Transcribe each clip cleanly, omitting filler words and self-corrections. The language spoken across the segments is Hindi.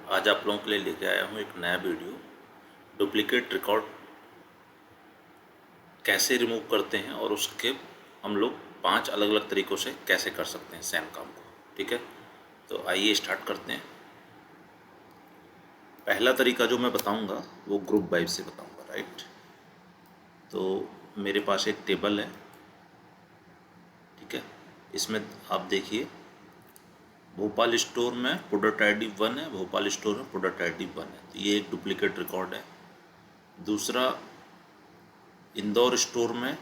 आज आप लोगों के लिए लेके आया हूँ एक नया वीडियो। डुप्लीकेट रिकॉर्ड कैसे रिमूव करते हैं और उसके हम लोग 5 अलग अलग तरीक़ों से कैसे कर सकते हैं सेम काम को। ठीक है, तो आइए स्टार्ट करते हैं। पहला तरीका जो मैं बताऊंगा वो ग्रुप बाय से बताऊंगा, राइट। तो मेरे पास एक टेबल है, ठीक है। इसमें आप देखिए भोपाल स्टोर में प्रोडक्ट आईडी 1 है, भोपाल स्टोर में प्रोडक्ट आईडी 1 है, तो ये एक डुप्लीकेट रिकॉर्ड है। दूसरा, इंदौर स्टोर में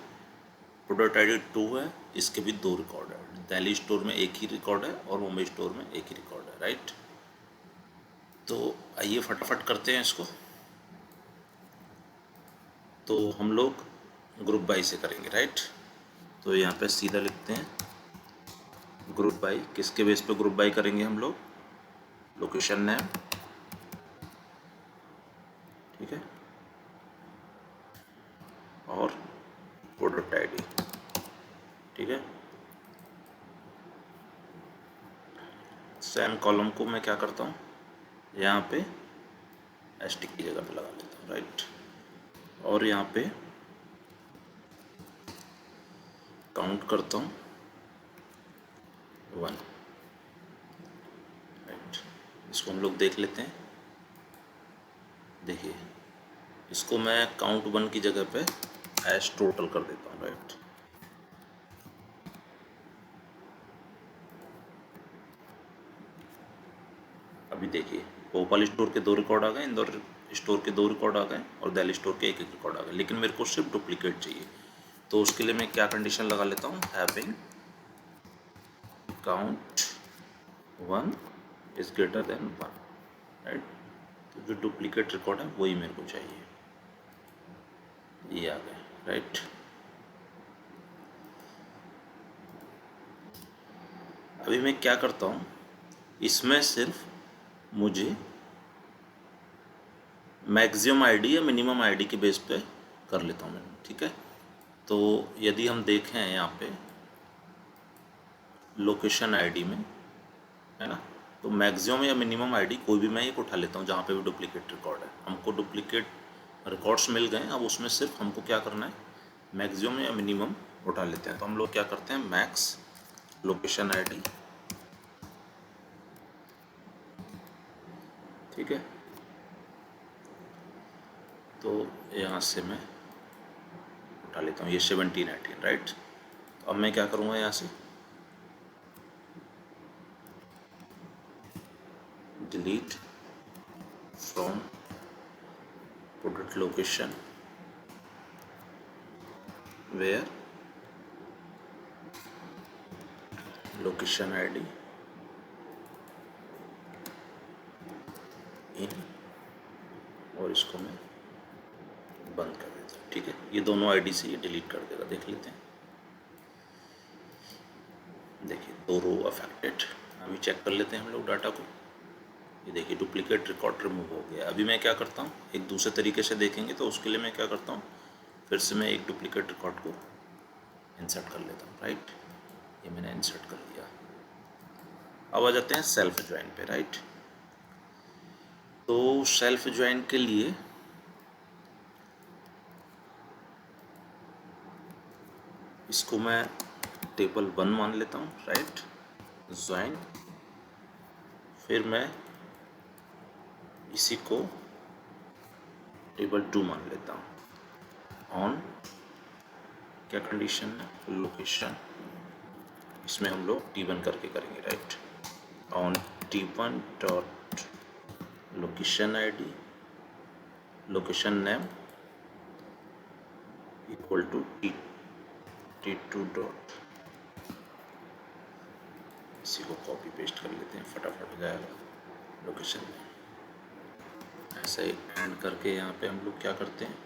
प्रोडक्ट आईडी 2 है, इसके भी 2 रिकॉर्ड है। दिल्ली स्टोर में एक ही रिकॉर्ड है और मुंबई स्टोर में एक ही रिकॉर्ड है, राइट। तो आइए फटाफट करते हैं इसको। तो हम लोग ग्रुप बाय से करेंगे, राइट। तो यहाँ पे सीधा लिखते हैं ग्रुप बाय। किसके बेस पे ग्रुप बाय करेंगे हम लोग? लोकेशन नेम, ठीक है, और प्रोडक्ट आईडी, ठीक है। सेम कॉलम को मैं क्या करता हूँ, यहाँ पे एस्टिक की जगह पे लगा लेता हूँ, राइट। और यहाँ पे काउंट करता हूँ 1, राइट। इसको हम लोग देख लेते हैं। देखिए, इसको मैं काउंट 1 की जगह पे एस टोटल कर देता हूँ, राइट। अभी देखिए भोपाल स्टोर के 2 रिकॉर्ड आ गए, इंदौर स्टोर के 2 रिकॉर्ड आ गए और दिल्ली स्टोर के एक एक रिकॉर्ड आ गए, लेकिन मेरे को सिर्फ डुप्लीकेट चाहिए। तो उसके लिए मैं क्या कंडीशन लगा लेता हूँ, having count 1 is greater than 1, right. तो जो डुप्लीकेट रिकॉर्ड है वही मेरे को चाहिए, ये आ गए, राइट। अभी मैं क्या करता हूँ, इसमें सिर्फ मुझे मैक्सिमम आईडी या मिनिमम आईडी के बेस पे कर लेता हूँ मैं, ठीक है। तो यदि हम देखें यहाँ पे लोकेशन आईडी में, है ना, तो मैक्सिमम या मिनिमम आईडी कोई भी मैं एक उठा लेता हूँ जहाँ पे भी डुप्लीकेट रिकॉर्ड है। हमको डुप्लीकेट रिकॉर्ड्स मिल गए, अब उसमें सिर्फ हमको क्या करना है, मैक्सिमम या मिनिमम उठा लेते हैं। तो हम लोग क्या करते हैं, मैक्स लोकेशन आईडी, ठीक है। तो यहाँ से मैं उठा लेता हूँ ये 17, 18, राइट। तो अब मैं क्या करूँगा, यहाँ से delete from product location where location ID in, और इसको मैं बंद कर देता हूँ, ठीक है। ये दोनों आईडी से ये डिलीट कर देगा, देख लेते हैं। देखिए 2 रो अफेक्टेड। अभी चेक कर लेते हैं हम लोग डाटा को। ये देखिए डुप्लीकेट रिकॉर्ड रिमूव हो गया। अभी मैं क्या करता हूँ, एक दूसरे तरीके से देखेंगे, तो उसके लिए मैं क्या करता हूँ, फिर से मैं एक डुप्लीकेट रिकॉर्ड को इंसर्ट कर लेता हूँ, राइट। ये मैंने इंसर्ट कर लिया। अब आ जाते हैं सेल्फ ज्वाइन पे, राइट। तो सेल्फ ज्वाइन के लिए इसको मैं टेबल 1 मान लेता हूँ, राइट, ज्वाइन। फिर मैं इसी को टेबल 2 मान लेता हूँ। ऑन क्या कंडीशन है, लोकेशन, इसमें हम लोग T1 करके करेंगे, right. On T1 dot location ID location name equal to T2 dot, इसी को कॉपी पेस्ट कर लेते हैं, फटाफट हो जाएगा। लोकेशन नेम ऐसे ही एंड करके यहाँ पे हम लोग क्या करते हैं,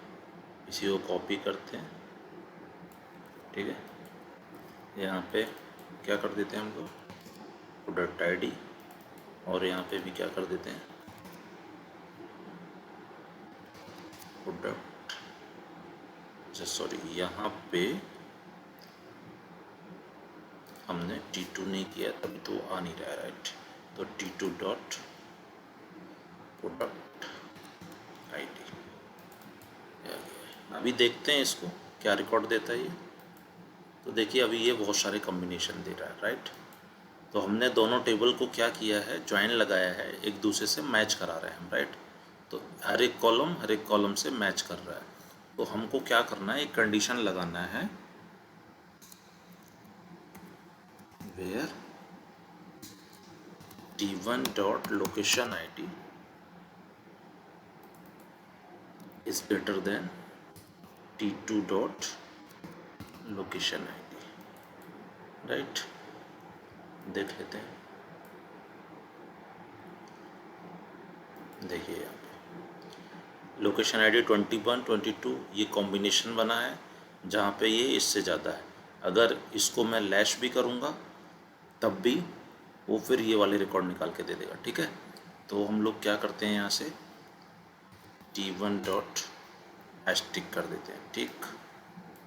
इसी को कॉपी करते हैं, ठीक है। यहाँ पे क्या कर देते हैं हम लोग, प्रोडक्ट आईडी, और यहाँ पे भी क्या कर देते हैं, प्रोडक्ट, सॉरी यहाँ पे हमने T2 नहीं किया, तभी तो आ नहीं रहा है, राइट। तो T2 डॉट प्रोडक्ट आईडी। अभी देखते हैं इसको क्या रिकॉर्ड देता है ये। तो देखिए अभी ये बहुत सारे कॉम्बिनेशन दे रहा है, राइट। तो हमने दोनों टेबल को क्या किया है, ज्वाइन लगाया है, एक दूसरे से मैच करा रहे हैं हम, राइट। तो हर एक कॉलम से मैच कर रहा है। तो हमको क्या करना है, एक कंडीशन लगाना है, where t1 dot location id is greater than t2 dot location id, right. देख लेते हैं, देखिए यहाँ पे लोकेशन आईडी 21 22 ये कॉम्बिनेशन बना है जहाँ पे ये इससे ज़्यादा है। अगर इसको मैं लैश भी करूँगा तब भी वो फिर ये वाले रिकॉर्ड निकाल के दे देगा, ठीक है। तो हम लोग क्या करते हैं, यहाँ से t1 डॉट हैशटिक कर देते हैं, ठीक।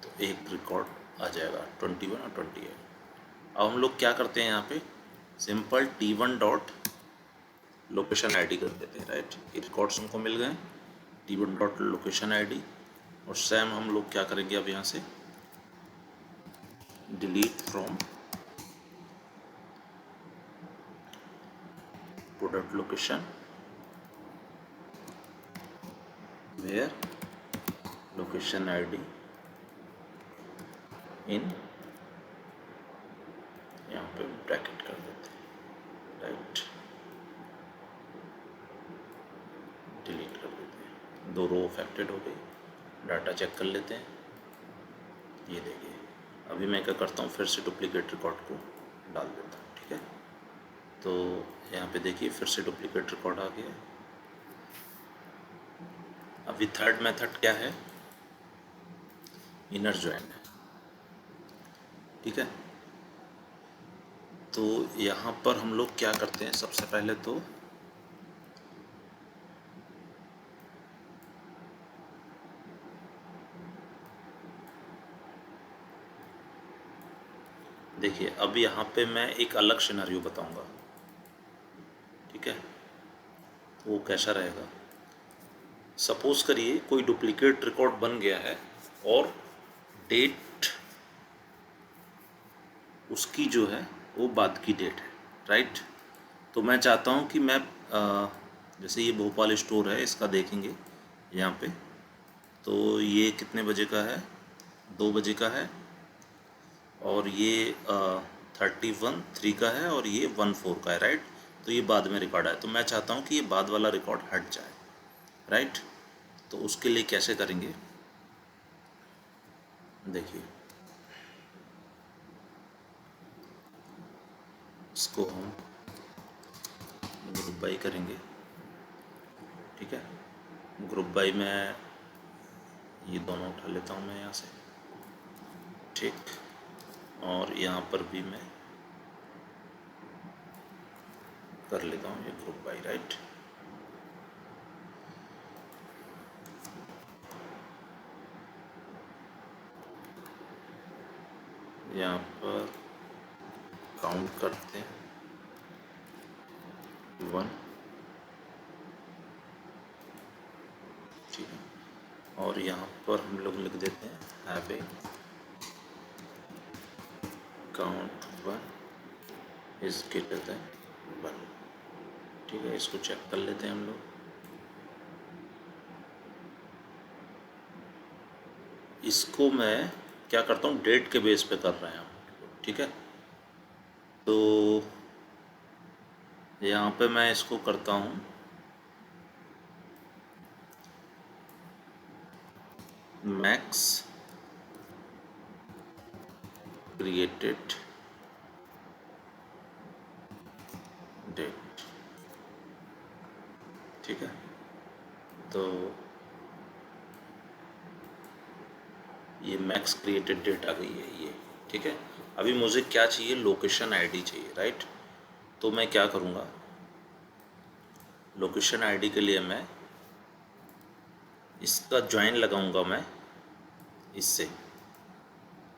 तो एक रिकॉर्ड आ जाएगा 21 और 28। अब हम लोग क्या करते हैं, यहाँ पे simple t1 dot location ID कर देते हैं, राइट। ये रिकॉर्ड्स हमको मिल गए, t1 डॉट लोकेशन आईडी। और सेम हम लोग क्या करेंगे, अब यहाँ से delete from product location where location ID in, यहाँ पे ब्रैकेट कर देते हैं, राइट। डिलीट कर देते हैं, दो रो अफेक्टेड हो गई। डाटा चेक कर लेते हैं, ये देखिए। अभी मैं क्या करता हूँ, फिर से डुप्लीकेट रिकॉर्ड को डाल देता हूँ, ठीक है। तो यहाँ पे देखिए फिर से डुप्लीकेट रिकॉर्ड आ गया। अभी थर्ड मेथड क्या है, इनर ज्वाइन है, ठीक है। तो यहाँ पर हम लोग क्या करते हैं, सबसे पहले तो देखिए अब यहाँ पे मैं एक अलग सिनेरियो बताऊंगा, ठीक है। तो वो कैसा रहेगा, सपोज करिए कोई डुप्लीकेट रिकॉर्ड बन गया है और डेट उसकी जो है वो बाद की डेट है, राइट। तो मैं चाहता हूँ कि मैं जैसे ये भोपाल स्टोर है, इसका देखेंगे यहाँ पे। तो ये कितने बजे का है, 2 बजे का है। और ये 31 3 का है और ये 1 4 का है, राइट। तो ये बाद में रिकॉर्ड है, तो मैं चाहता हूँ कि ये बाद वाला रिकॉर्ड हट जाए, राइट। तो उसके लिए कैसे करेंगे, देखिए इसको हम ग्रुप बाई करेंगे, ठीक है। ग्रुप बाई में ये दोनों उठा लेता हूँ मैं यहाँ से, ठीक। और यहाँ पर भी मैं कर लेता हूँ ये ग्रुप बाई, राइट। यहाँ पर काउंट करते हैं 1, ठीक है। और यहाँ पर हम लोग लिख देते हैं have a count 1 is greater than 1, ठीक है। इसको चेक कर लेते हैं हम लोग। इसको मैं क्या करता हूँ, डेट के बेस पे कर रहे हैं हम, ठीक है। तो यहाँ पे मैं इसको करता हूँ मैक्स क्रिएटेड डेट, ठीक है। तो ये मैक्स क्रिएटेड डेट आ गई है ये, ठीक है। अभी मुझे क्या चाहिए, लोकेशन आईडी चाहिए, राइट। तो मैं क्या करूँगा, लोकेशन आईडी के लिए मैं इसका ज्वाइन लगाऊंगा मैं इससे,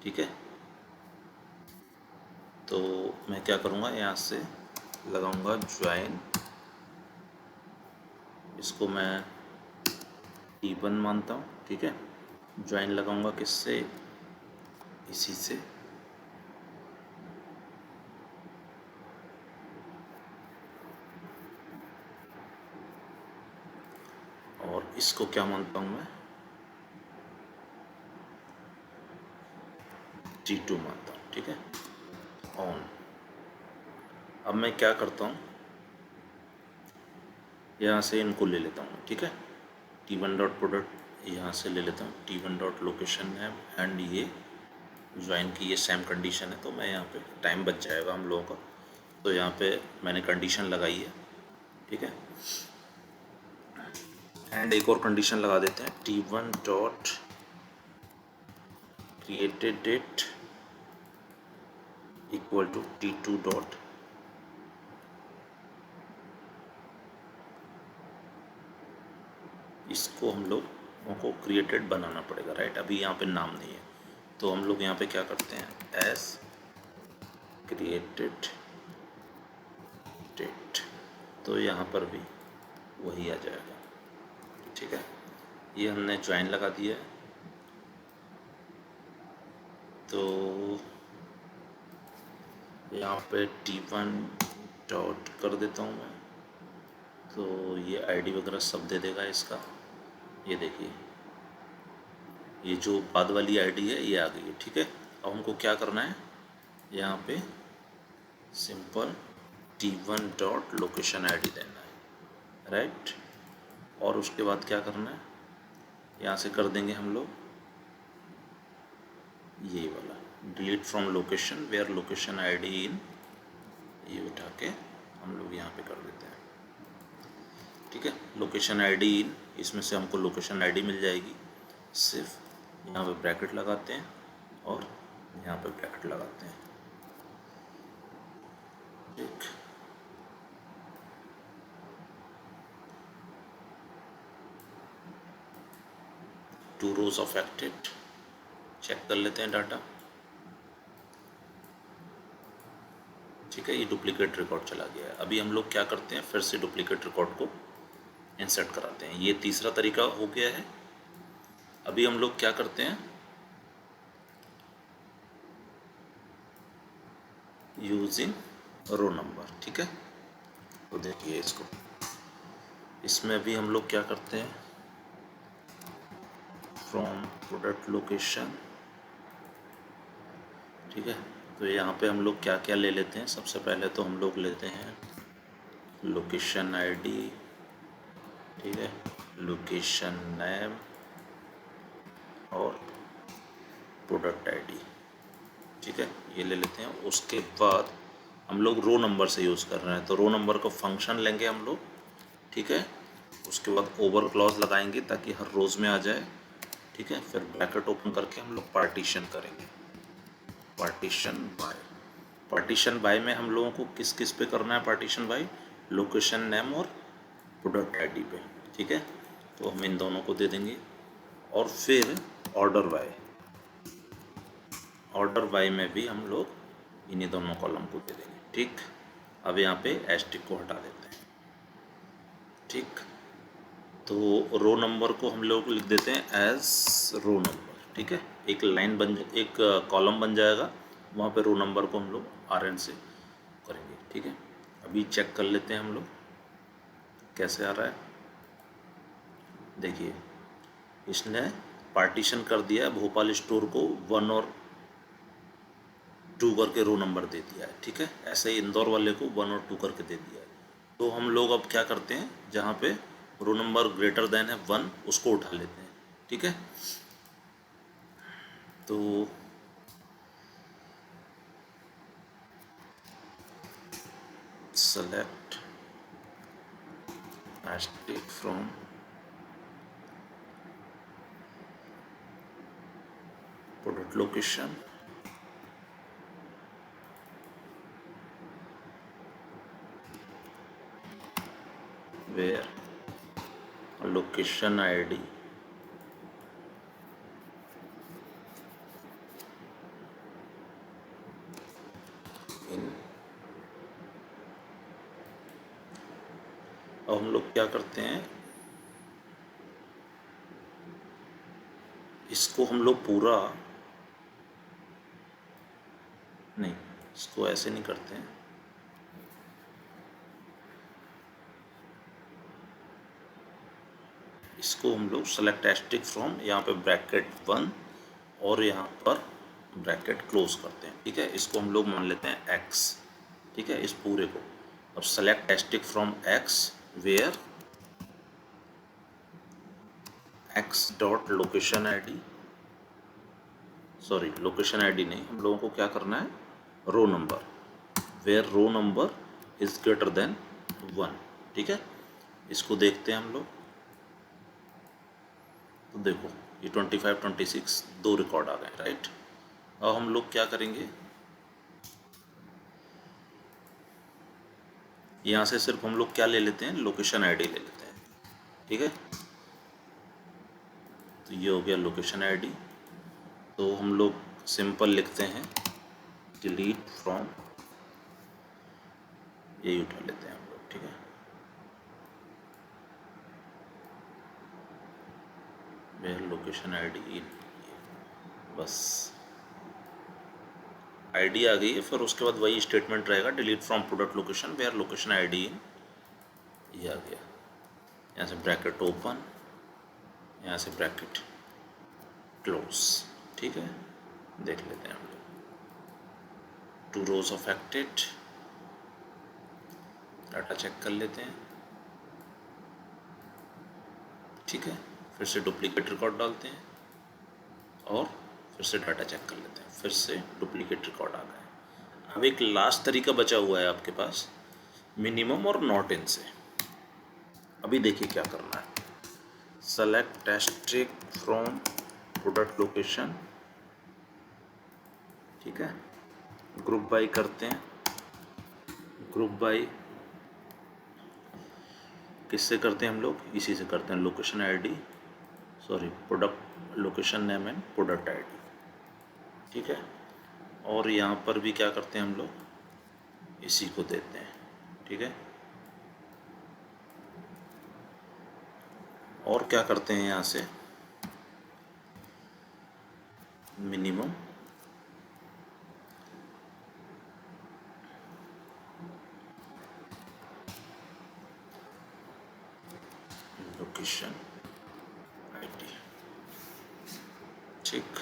ठीक है। तो मैं क्या करूँगा, यहाँ से लगाऊंगा ज्वाइन इसको मैं T1 मानता हूँ, ठीक है। ज्वाइन लगाऊंगा किससे, इसी से, और इसको क्या मानता हूँ मैं, T2 मानता हूँ, ठीक है। ऑन। अब मैं क्या करता हूँ, यहाँ से इनको ले लेता हूँ, ठीक है। T1 डॉट प्रोडक्ट यहाँ से ले लेता हूँ, T1 डॉट लोकेशन है, एंड ये ज्वाइन की ये सेम कंडीशन है, तो मैं यहाँ पे टाइम बच जाएगा हम लोगों का। तो यहाँ पे मैंने कंडीशन लगाई है, ठीक है। एंड एक और कंडीशन लगा देते हैं, T1 dot created date equal to T2 dot इसको हम लोगों को क्रिएटेड बनाना पड़ेगा, राइट। अभी यहाँ पे नाम नहीं है, तो हम लोग यहाँ पे क्या करते हैं, एस क्रिएटेड डेट, तो यहाँ पर भी वही आ जाएगा, ठीक है। ये हमने ज्वाइन लगा दिया है, तो यहाँ पे T1 डॉट कर देता हूँ मैं, तो ये आईडी वगैरह सब दे देगा इसका। ये देखिए, ये जो बाद वाली आईडी है ये आ गई है, ठीक है। अब हमको क्या करना है, यहाँ पे simple T1 dot location ID देना है, राइट। और उसके बाद क्या करना है, यहाँ से कर देंगे हम लोग ये वाला delete from location where location ID in, ये उठा के हम लोग यहाँ पे कर देते हैं, ठीक है। लोकेशन आईडी इन, इसमें से हमको लोकेशन आईडी मिल जाएगी, सिर्फ यहाँ पे ब्रैकेट लगाते हैं और यहाँ पे ब्रैकेट लगाते हैं, ठीक। टू रोज अफेक्टेड, चेक कर लेते हैं डाटा, ठीक है। ये डुप्लीकेट रिकॉर्ड चला गया है। अभी हम लोग क्या करते हैं, फिर से डुप्लीकेट रिकॉर्ड को इंसर्ट कराते हैं। ये तीसरा तरीका हो गया है। अभी हम लोग क्या करते हैं, यूजिंग रो नंबर, ठीक है। तो देखिए इसको, इसमें भी हम लोग क्या करते हैं, फ्रॉम प्रोडक्ट लोकेशन, ठीक है। तो यहाँ पे हम लोग क्या क्या ले लेते हैं, सबसे पहले तो हम लोग लेते हैं लोकेशन आईडी, ठीक है, लोकेशन नेम और प्रोडक्ट आईडी, ठीक है, ये ले लेते हैं। उसके बाद हम लोग रो नंबर से यूज़ कर रहे हैं, तो रो नंबर का फंक्शन लेंगे हम लोग, ठीक है। उसके बाद ओवर क्लॉज लगाएंगे ताकि हर रोज़ में आ जाए, ठीक है। फिर ब्रैकेट ओपन करके हम लोग पार्टीशन करेंगे, पार्टीशन बाय। पार्टीशन बाय में हम लोगों को किस किस पे करना है पार्टीशन बाय, लोकेशन नेम और प्रोडक्ट आईडी पे, ठीक है। तो हम इन दोनों को दे देंगे। और फिर ऑर्डर बाय, ऑर्डर बाय में भी हम लोग इन्हीं दोनों कॉलम को दे देंगे, ठीक। अब यहाँ पे एस्टिक को हटा देते हैं, ठीक। तो रो नंबर को हम लोग लिख देते हैं एज रो नंबर, ठीक है। एक लाइन बन, एक कॉलम बन जाएगा, वहाँ पे रो नंबर को हम लोग RN से करेंगे, ठीक है। अभी चेक कर लेते हैं हम लोग कैसे आ रहा है। देखिए, इसने पार्टीशन कर दिया भोपाल स्टोर को 1 और 2 करके रो नंबर दे दिया है, ठीक है। ऐसे ही इंदौर वाले को 1 और 2 करके दे दिया है। तो हम लोग अब क्या करते हैं, जहाँ पे रो नंबर ग्रेटर देन है 1 उसको उठा लेते हैं, ठीक है। तो select asterisk from product location where location ID in। अब हम लोग क्या करते हैं, इसको हम लोग पूरा नहीं, इसको ऐसे नहीं करते हैं, इसको हम लोग सेलेक्ट एस्ट्रिक फ्रॉम, यहाँ पे ब्रैकेट 1 और यहाँ पर ब्रैकेट क्लोज करते हैं, ठीक है। इसको हम लोग मान लेते हैं x, ठीक है, इस पूरे को। अब select asterisk from x where x dot location I D, sorry location ID नहीं, हम लोगों को क्या करना है, row number, where row number is greater than 1, ठीक है। इसको देखते हैं हम लोग, तो देखो ये 25 26 दो रिकॉर्ड आ गए, राइट। अब हम लोग क्या करेंगे, यहाँ से सिर्फ हम लोग क्या ले लेते हैं, लोकेशन आईडी ले लेते हैं, ठीक है। तो ये हो गया लोकेशन आईडी। तो हम लोग सिंपल लिखते हैं डिलीट फ्रॉम, यही उठा लेते हैं हम लोग, ठीक है। वेयर लोकेशन आईडी इन, बस आईडी आ गई है, फिर उसके बाद वही स्टेटमेंट रहेगा, delete from product location where location ID in, ये आ गया। यहाँ से ब्रैकेट ओपन, यहाँ से ब्रैकेट क्लोज, ठीक है। देख लेते हैं हम लोग, 2 रोज अफेक्टेड, डाटा चेक कर लेते हैं, ठीक है। फिर से डुप्लीकेट रिकॉर्ड डालते हैं और फिर से डाटा चेक कर लेते हैं, फिर से डुप्लीकेट रिकॉर्ड आ गया। अब एक लास्ट तरीका बचा हुआ है आपके पास, मिनिमम और नॉट इन से। अभी देखिए क्या करना है, select asterisk from product location, ठीक है, ग्रुप बाई करते हैं, ग्रुप बाई किससे करते हैं हम लोग, इसी से करते हैं, location ID, sorry product location name and product ID, ठीक है। और यहाँ पर भी क्या करते हैं हम लोग, इसी को देते हैं, ठीक है। और क्या करते हैं यहाँ से, मिनिमम लोकेशन आईडी, ठीक।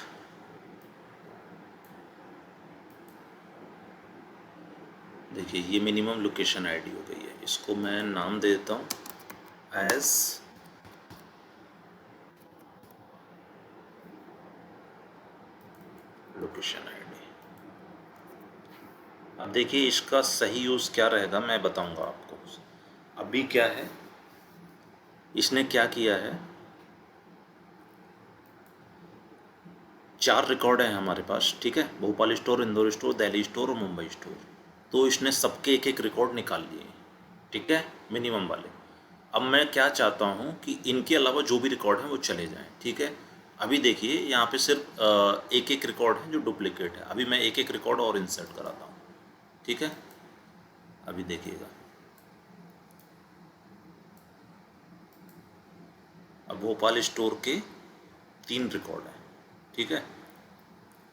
देखिए ये मिनिमम लोकेशन आईडी हो गई है, इसको मैं नाम दे देता हूँ एज लोकेशन आईडी। अब देखिए इसका सही यूज़ क्या रहेगा मैं बताऊंगा आपको। अभी क्या है, इसने क्या किया है, 4 रिकॉर्ड हैं हमारे पास, ठीक है, Bhopal store, Indore store, Delhi store और मुंबई स्टोर। तो इसने सबके एक एक रिकॉर्ड निकाल लिए, ठीक है, मिनिमम वाले। अब मैं क्या चाहता हूँ कि इनके अलावा जो भी रिकॉर्ड हैं वो चले जाएं, ठीक है। अभी देखिए यहाँ पे सिर्फ एक एक रिकॉर्ड है जो डुप्लीकेट है, अभी मैं एक एक रिकॉर्ड और इंसर्ट कराता हूँ, ठीक है। अभी देखिएगा, अब भोपाल स्टोर के 3 रिकॉर्ड हैं, ठीक है,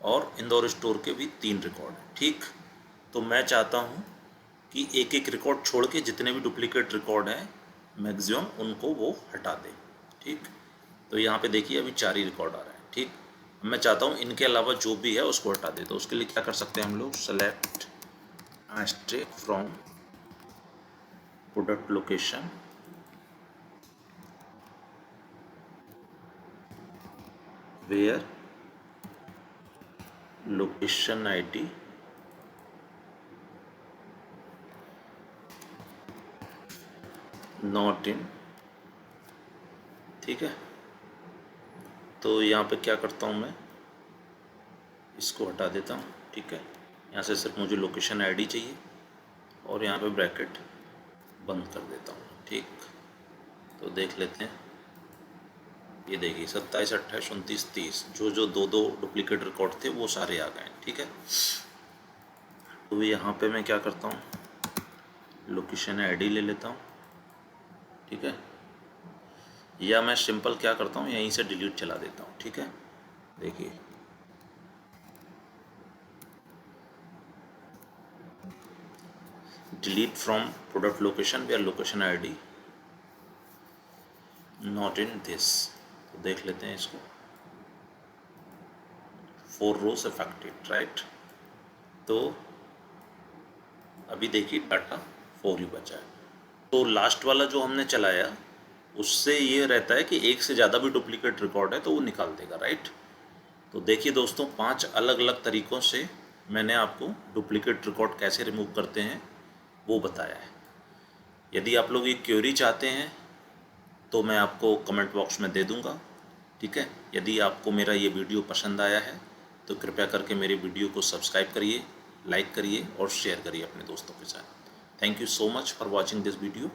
और इंदौर स्टोर के भी 3 रिकॉर्ड हैं, ठीक। तो मैं चाहता हूँ कि एक एक रिकॉर्ड छोड़ के जितने भी डुप्लीकेट रिकॉर्ड हैं मैक्सिमम उनको वो हटा दे, ठीक। तो यहाँ पे देखिए अभी 4 ही रिकॉर्ड आ रहे हैं, ठीक। मैं चाहता हूँ इनके अलावा जो भी है उसको हटा दे, तो उसके लिए क्या कर सकते हैं हम लोग, select asterisk from product location where location ID not in, ठीक है। तो यहाँ पे क्या करता हूँ मैं, इसको हटा देता हूँ, ठीक है। यहाँ से सिर्फ मुझे लोकेशन आईडी चाहिए और यहाँ पे ब्रैकेट बंद कर देता हूँ, ठीक। तो देख लेते हैं, ये देखिए 27, 28, 29, 30 जो जो दो दो डुप्लीकेट रिकॉर्ड थे वो सारे आ गए, ठीक है। तो यहाँ पे मैं क्या करता हूँ, लोकेशन आईडी ले लेता हूँ, ठीक है, या मैं सिंपल क्या करता हूँ यहीं से डिलीट चला देता हूँ, ठीक है। देखिए डिलीट फ्रॉम प्रोडक्ट लोकेशन या location ID not in this. तो देख लेते हैं इसको, 4 रोज अफेक्टेड, राइट। तो अभी देखिए डाटा 4 ही बचा है। तो लास्ट वाला जो हमने चलाया उससे ये रहता है कि एक से ज़्यादा भी डुप्लीकेट रिकॉर्ड है तो वो निकाल देगा, राइट। तो देखिए दोस्तों, 5 अलग अलग तरीक़ों से मैंने आपको डुप्लीकेट रिकॉर्ड कैसे रिमूव करते हैं वो बताया है। यदि आप लोग ये क्वेरी चाहते हैं तो मैं आपको कमेंट बॉक्स में दे दूंगा, ठीक है। यदि आपको मेरा ये वीडियो पसंद आया है तो कृपया करके मेरे वीडियो को सब्सक्राइब करिए, लाइक करिए और शेयर करिए अपने दोस्तों के साथ। Thank you so much for watching this video.